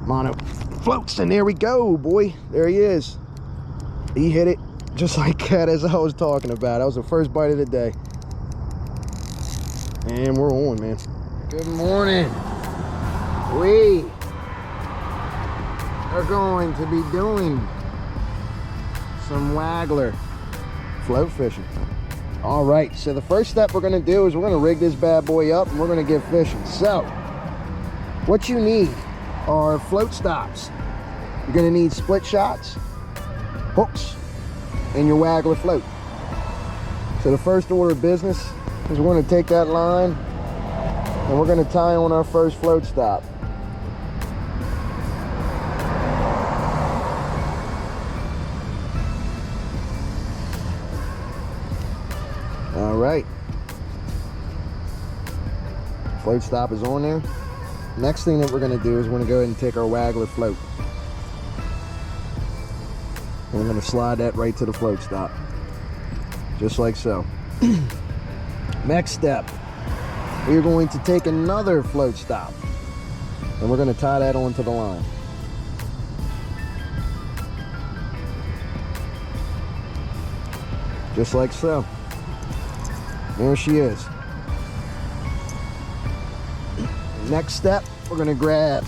mono floats, and there we go, boy. There he is. He hit it just like that, as I was talking about. That was the first bite of the day. And we're on, man. Good morning. We are going to be doing some Waggler float fishing. All right, so the first step we're gonna do is we're gonna rig this bad boy up and we're gonna get fishing. So what you need are float stops. You're gonna need split shots, hooks, and your Waggler float. So the first order of business is we're gonna take that line and we're gonna tie on our first float stop. All right, float stop is on there. Next thing that we're going to do is we're going to go ahead and take our Waggler float. And we're going to slide that right to the float stop, just like so. Next step, we're going to take another float stop and we're going to tie that onto the line. Just like so. There she is. Next step, we're gonna grab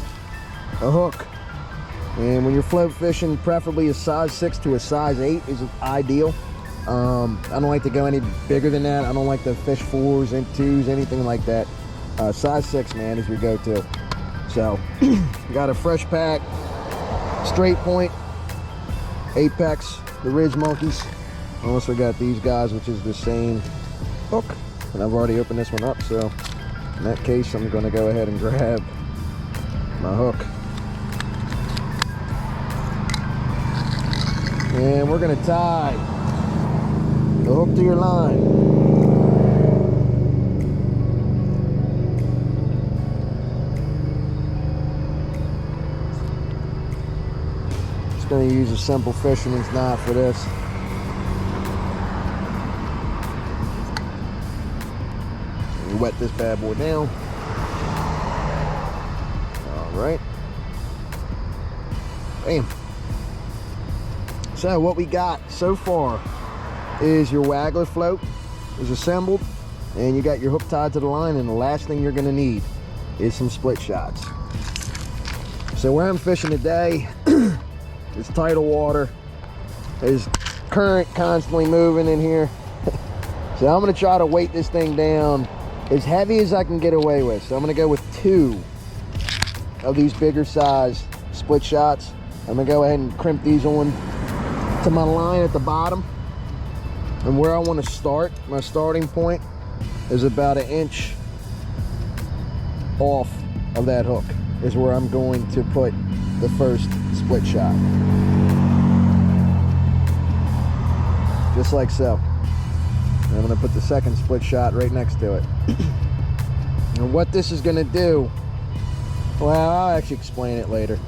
a hook. And when you're float fishing, preferably a size 6 to a size 8 is ideal. I don't like to go any bigger than that. I don't like to fish 4s and 2s, anything like that. Size 6, man, is your go-to. So, got a fresh pack, straight point, Apex, the Ridge Monkeys. I also got these guys, which is the same hook, and I've already opened this one up, so in that case I'm going to go ahead and grab my hook, and we're going to tie the hook to your line. Just going to use a simple fisherman's knife for this. Wet this bad boy down. All right. Bam. So what we got so far is your Waggler float is assembled, and you got your hook tied to the line, and the last thing you're going to need is some split shots. So where I'm fishing today, it's tidal water. There's current constantly moving in here. So I'm going to try to weight this thing down as heavy as I can get away with. So I'm gonna go with 2 of these bigger size split shots. I'm gonna go ahead and crimp these on to my line at the bottom. And where I wanna start, my starting point is about 1 inch off of that hook is where I'm going to put the first split shot. Just like so. And I'm going to put the second split shot right next to it. And what this is going to do, well, I'll actually explain it later.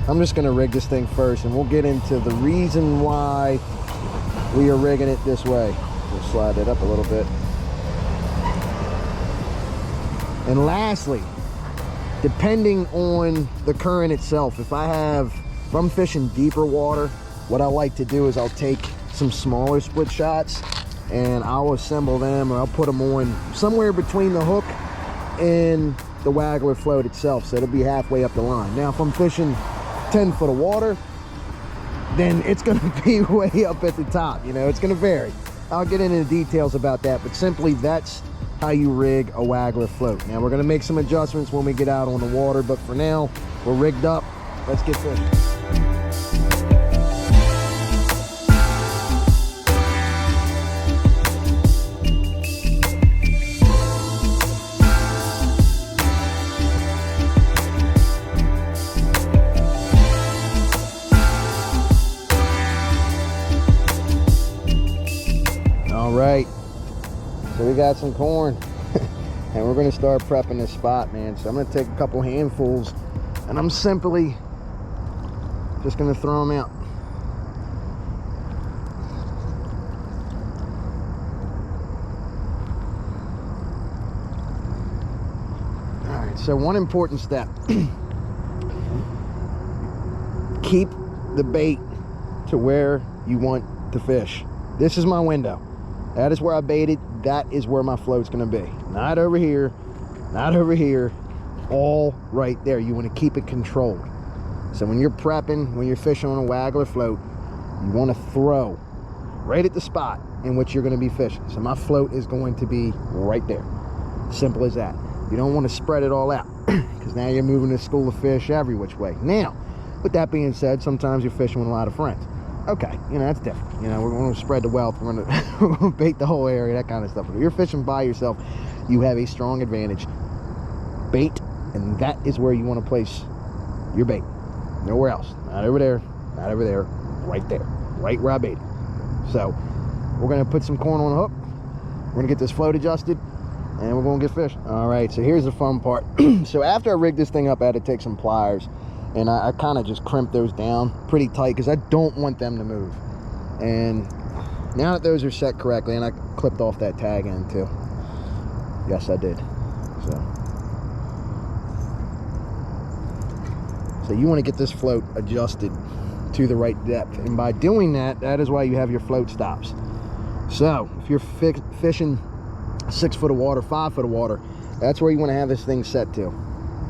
I'm just going to rig this thing first, and we'll get into the reason why we are rigging it this way. We'll slide it up a little bit. And lastly, depending on the current itself, if I'm fishing deeper water, what I like to do is I'll take some smaller split shots and I'll assemble them, or I'll put them on somewhere between the hook and the Waggler float itself, so it'll be halfway up the line. Now if I'm fishing 10 foot of water, then it's going to be way up at the top. You know, it's going to vary. I'll get into the details about that, but simply that's how you rig a Waggler float. Now we're going to make some adjustments when we get out on the water, but for now we're rigged up. Let's get fishing. All right, so we got some corn and we're going to start prepping this spot, man. So I'm going to take a couple handfuls and I'm simply just going to throw them out. All right, so one important step. keep the bait to where you want to fish. This is my window. That is where I baited. That is where my float's gonna be. Not over here, not over here, all right there. You want to keep it controlled. So when you're prepping, when you're fishing on a Waggler float, you want to throw right at the spot in which you're going to be fishing. So my float is going to be right there. Simple as that. You don't want to spread it all out because now you're moving a school of fish every which way. Now, with that being said, sometimes you're fishing with a lot of friends. Okay, you know, that's different. You know, we're going to spread the wealth. We're going to bait the whole area, that kind of stuff. But if you're fishing by yourself, you have a strong advantage. Bait, and that is where you want to place your bait. Nowhere else. Not over there, not over there, right there. Right where I baited. So, we're going to put some corn on the hook. We're going to get this float adjusted, and we're going to get fish. All right, so here's the fun part. So after I rigged this thing up, I had to take some pliers, and I kind of just crimped those down pretty tight because I don't want them to move. And now that those are set correctly, and I clipped off that tag end too. Yes, I did. So you want to get this float adjusted to the right depth, and by doing that, that is why you have your float stops. So if you're fishing 6 foot of water, 5 foot of water, that's where you want to have this thing set to.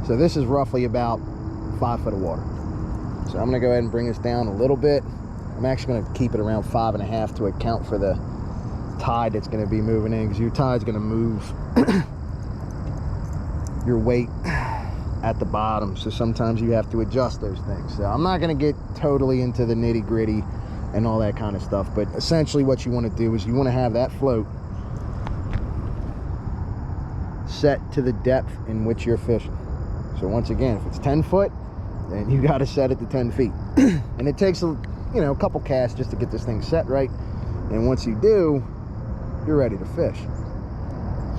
So this is roughly about 5 foot of water. So I'm going to go ahead and bring this down a little bit. I'm actually going to keep it around 5.5 to account for the tide that's going to be moving in, because your tide's going to move your weight at the bottom, so sometimes you have to adjust those things. So I'm not going to get totally into the nitty-gritty and all that kind of stuff, but essentially what you want to do is you want to have that float set to the depth in which you're fishing. So once again, if it's 10 foot, then you got to set it to 10 feet. And it takes a couple casts just to get this thing set right, and once you do, you're ready to fish.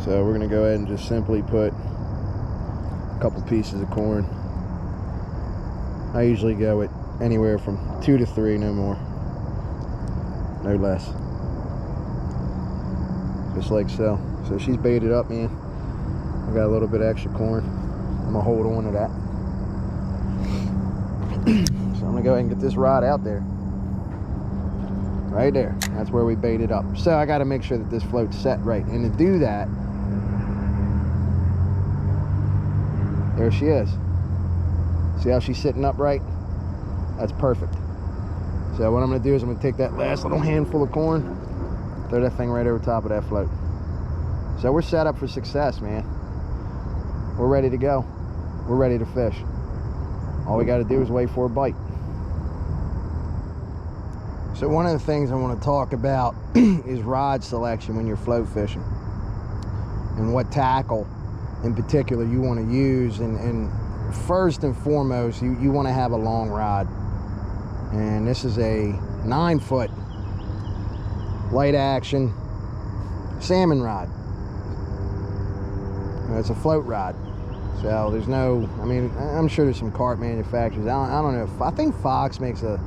So we're going to go ahead and just simply put couple pieces of corn. I usually go with anywhere from 2 to 3, no more, no less, just like so. So she's baited up, man. I got a little bit of extra corn. I'm gonna hold on to that. So I'm gonna go ahead and get this rod out there, right there. That's where we baited up. So I got to make sure that this float's set right, and to do that, there she is. See how she's sitting upright? That's perfect. So what I'm going to do is I'm going to take that last little handful of corn, throw that thing right over top of that float. So we're set up for success, man. We're ready to go. We're ready to fish. All we got to do is wait for a bite. So one of the things I want to talk about is rod selection when you're float fishing, and what tackle in particular you want to use. And first and foremost, you want to have a long rod, and this is a 9 foot light action salmon rod. It's a float rod, so there's no, I mean, I'm sure there's some carp manufacturers, I don't know, I think Fox makes a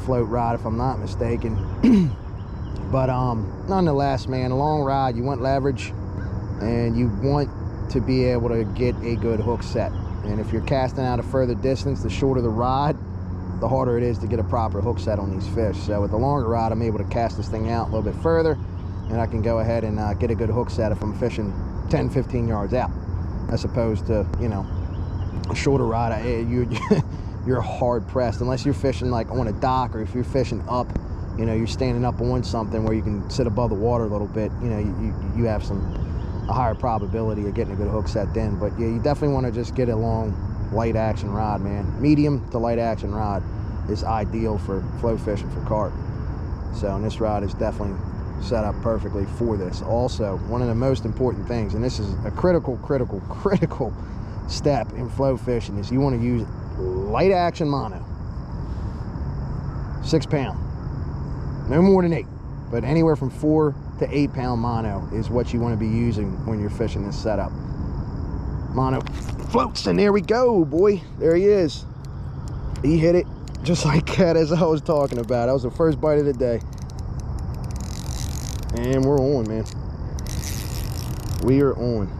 float rod if I'm not mistaken. But nonetheless, man, a long rod, you want leverage, and you want to be able to get a good hook set. And if you're casting out a further distance, the shorter the rod, the harder it is to get a proper hook set on these fish. So with the longer rod, I'm able to cast this thing out a little bit further, and I can go ahead and get a good hook set if I'm fishing 10-15 yards out, as opposed to, you know, a shorter rod. You're hard pressed unless you're fishing like on a dock, or if you're fishing up, you know, you're standing up on something where you can sit above the water a little bit, you know, you have a higher probability of getting a good hook set then. But yeah, you definitely want to just get a long light action rod, man. Medium to light action rod is ideal for float fishing for carp. So, and this rod is definitely set up perfectly for this. Also, one of the most important things, and this is a critical step in float fishing, is you want to use light action mono. 6 pound, no more than 8, but anywhere from 4 to 8 pound mono is what you want to be using when you're fishing this setup. Mono floats, and there we go, boy. There he is. He hit it just like that, as I was talking about. That was the first bite of the day, and we're on, man. We are on.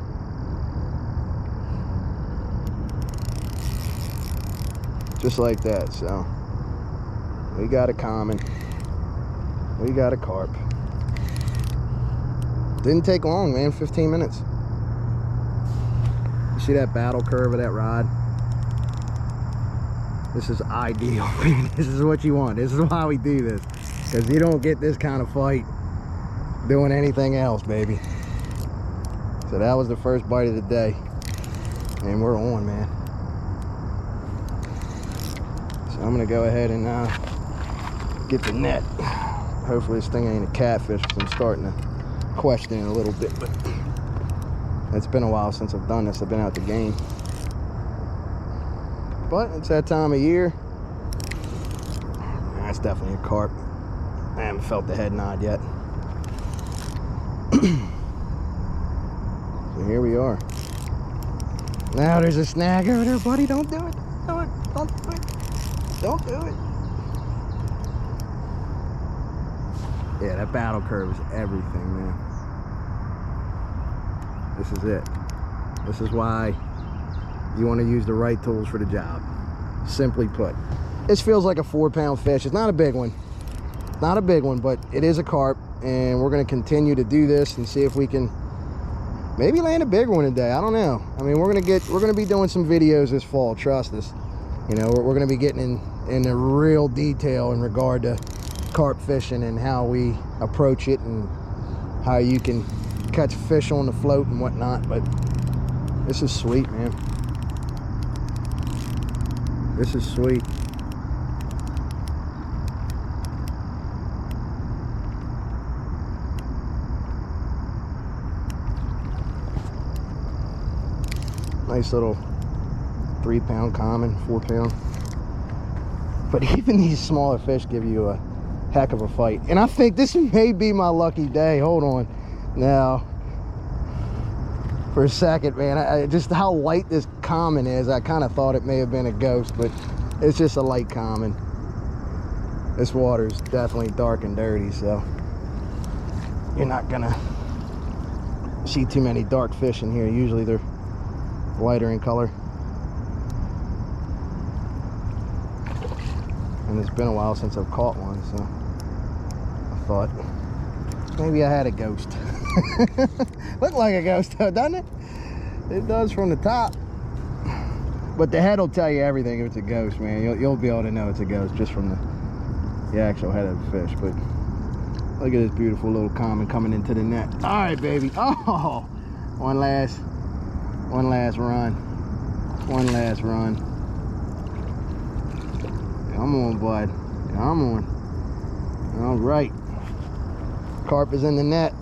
Just like that. So we got a common, we got a carp. Didn't take long, man. 15 minutes. You see that battle curve of that rod? This is ideal. This is what you want. This is why we do this, because you don't get this kind of fight doing anything else, baby. So that was the first bite of the day, and we're on, man. So I'm gonna go ahead and get the net. Hopefully this thing ain't a catfish, because I'm starting to question it a little bit, but it's been a while since I've done this. I've been out the game, but it's that time of year. That's definitely a carp. I haven't felt the head nod yet. So here we are. Now there's a snag over there, buddy. Don't do it. Don't do it. Don't do it. Don't do it. Yeah, that battle curve is everything, man. This is it. This is why you want to use the right tools for the job. Simply put. This feels like a 4-pound fish. It's not a big one. Not a big one, but it is a carp, and we're going to continue to do this and see if we can maybe land a bigger one today. I don't know. I mean, we're going to be doing some videos this fall. Trust us. You know, we're going to be getting in a real detail in regard to carp fishing and how we approach it and how you can catch fish on the float and whatnot. But this is sweet, man. This is sweet. Nice little 3-pound common, 4-pound. But even these smaller fish give you a heck of a fight. And I think this may be my lucky day. Hold on. Now, for a second, man, just how light this common is, I kind of thought it may have been a ghost, but it's just a light common. This water is definitely dark and dirty, so you're not gonna see too many dark fish in here. Usually they're lighter in color. And it's been a while since I've caught one, so I thought maybe I had a ghost. Looked like a ghost though, doesn't it? It does from the top. But the head will tell you everything if it's a ghost, man. You'll be able to know it's a ghost just from the actual head of the fish. But look at this beautiful little common coming into the net. All right, baby. Oh, one last run. One last run. Come on, bud. Come on. All right. Carp is in the net.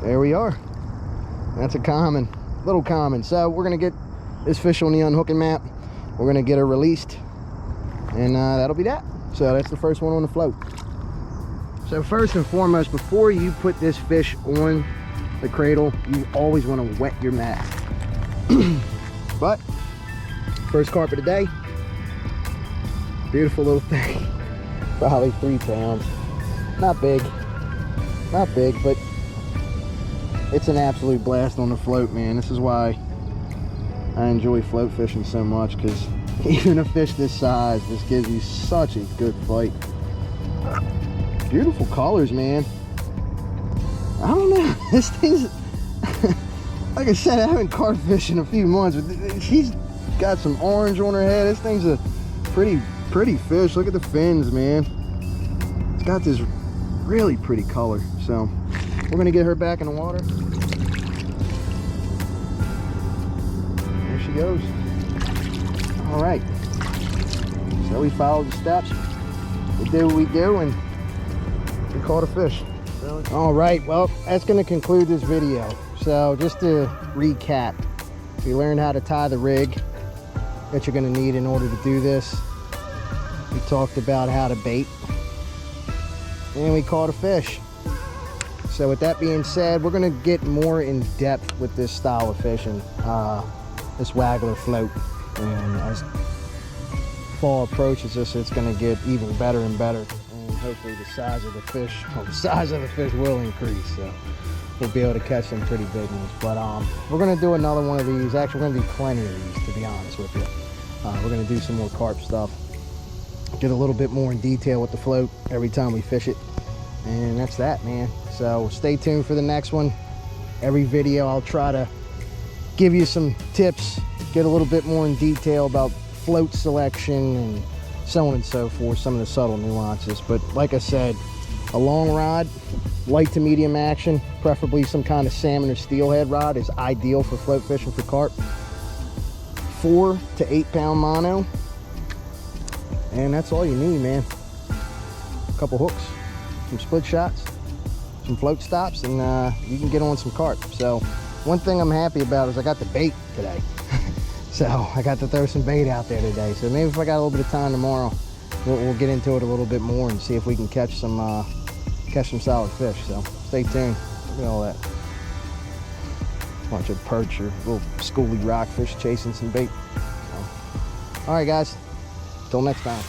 There we are. That's a common, little common. So we're gonna get this fish on the unhooking map. We're gonna get her released, and that'll be that. So that's the first one on the float. So first and foremost, before you put this fish on the cradle, you always want to wet your mat. But first carp of the day. Beautiful little thing. Probably 3 pounds. Not big, but it's an absolute blast on the float, man. This is why I enjoy float fishing so much, because even a fish this size just gives you such a good fight. Beautiful colors, man. I don't know, this thing's like I said, I haven't carp fished in a few months, but she's got some orange on her head. This thing's a pretty fish. Look at the fins, man. It's got this really pretty color. So we're gonna get her back in the water. There she goes. All right, so we followed the steps, we do what we do, and we caught a fish. All right, well, that's going to conclude this video. So just to recap, we learned how to tie the rig that you're going to need in order to do this. We talked about how to bait, and we caught a fish. So with that being said, we're going to get more in depth with this style of fishing, this Waggler float. And as fall approaches us, it's going to get even better and better. and hopefully the size of the fish, well, the size of the fish will increase. So we'll be able to catch some pretty big ones. But we're gonna do another one of these. Actually, we're gonna do plenty of these, to be honest with you. We're gonna do some more carp stuff, get a little bit more in detail with the float every time we fish it, and that's that, man. So stay tuned for the next one. Every video I'll try to give you some tips, get a little bit more in detail about float selection and so on and so forth, some of the subtle nuances. But like I said, a long rod, light to medium action, preferably some kind of salmon or steelhead rod, is ideal for float fishing for carp. 4 to 8 pound mono, and that's all you need, man. A couple hooks, some split shots, some float stops, and you can get on some carp. So one thing I'm happy about is I got the bait today. So I got to throw some bait out there today. So maybe if I got a little bit of time tomorrow, we'll get into it a little bit more and see if we can catch some solid fish. So stay tuned. Look at all that. Bunch of perch or little schooly rockfish chasing some bait. So, all right, guys. Till next time.